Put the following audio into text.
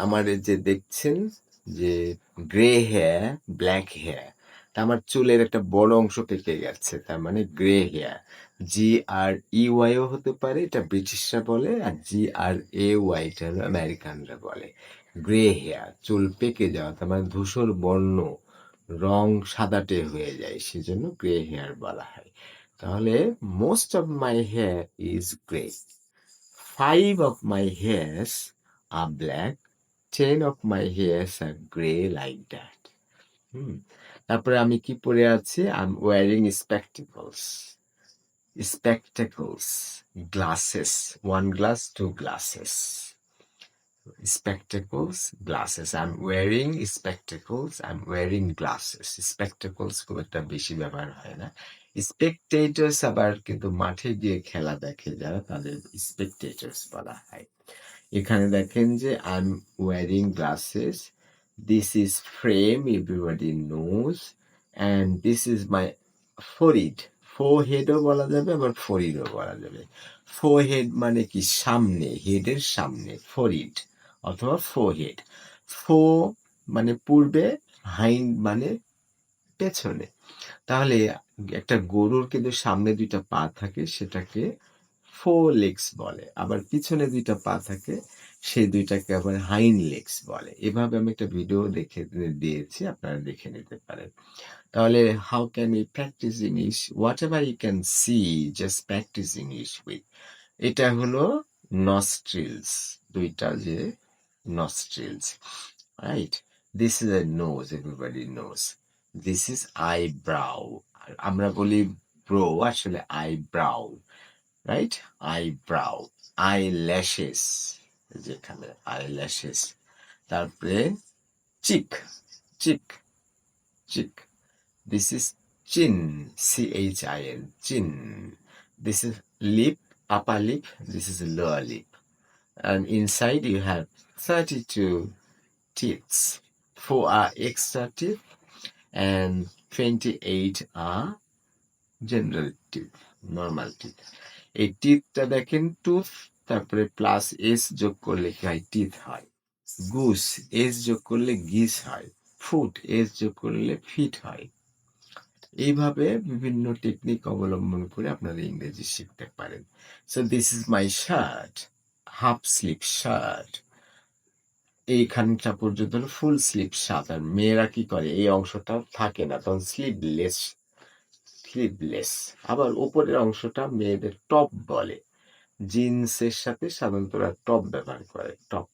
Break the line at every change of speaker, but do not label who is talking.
আমার এই যে দেখছেন যে গ্রে হেয়ার, ব্ল্যাক হেয়ার। তা আমার চুলের একটা বড় অংশ পেকে গেছে। তার মানে গ্রে হেয়ার। GREY ও হতে পারে, এটা ব্রিটিশরা বলে। আর GRAY এটা হলো আমেরিকানরা বলে। গ্রে হেয়ার, চুল পেকে যাওয়া, তার মানে ধূসর বর্ণ, রং সাদাটে হয়ে যায়, সেজন্য গ্রে হেয়ার বলা হয়। তাহলে most of my hair is grey, 5 of my hairs are black, 10 of my hairs are gray, like that. হুম। তারপরে আমি কি পরে আছি? I'm wearing spectacles. Spectacles, glasses, one glass, two glasses. Spectacles, glasses. I'm wearing spectacles. I'm wearing glasses. Spectacles খুব একটা বেশি ব্যবহার হয় না। Spectators আবার কিন্তু মাঠে গিয়ে খেলা দেখে যারা, তাদের spectators বলা হয়। এখানে দেখেন যে I'm wearing glasses. This is frame, everybody knows. And this is my forehead. Foreheadও বলা যাবে, আবার foreheadও বলা যাবে। Forehead মানে কি? সামনে, হেডের সামনে, forehead অথবা forehead. Fore মানে পূর্বে, hind মানে পেছনে। তাহলে একটা গরুর কিন্তু সামনে ২ টা পা থাকে, সেটাকে ফোর লেগস বলে। আবার পিছনে ২ টা পা থাকে, সেই ২ টাকে আবার হাইন্ড লেগস বলে। এভাবে আমি একটা ভিডিও দেখে দিয়েছি, আপনারা দেখে নিতে পারেন। তাহলে how can we practice English? Whatever you can see, just practice English with. এটা হলো নস্ট্রিলস, ২ টা যে nostrils, right? This is a nose, everybody knows. This is eyebrow. আমরা বলি ব্রো, আসলে আইব্রাউ, রাইট? আইব্রাউ। আইল্যাশেস, যেখানে eyelashes. তারপরে cheek, chick, chick. This is chin, CHIN, chin. This is lip, upper lip. This is lower lip. And inside you have 32 teeth. 4 are extra teeth and 28 are general teeth, normal teeth. এই টিথটা দেখেন tooth, তারপরে plus S যোগ করলে কি হয়? Teeth হয়। Goose, S যোগ করলে গিস হয়। ফুট, এস যোগ করলে ফিট হয়। এইভাবে বিভিন্ন টেকনিক অবলম্বন করে আপনারা ইংরেজি শিখতে পারেন। So this is my shirt, half sleeve shirt. এইখানটা পর্যন্ত হলো ফুল স্লিভ শার্ট। আর মেয়েরা কি করে? এই অংশটা থাকে না, তখন স্লিভলেস, স্লিভলেস। আবার উপরের অংশটা মেয়েদের টপ বলে। জিন্সের সাথে সাধারণত ওরা টপ ব্যবহার করে, টপ।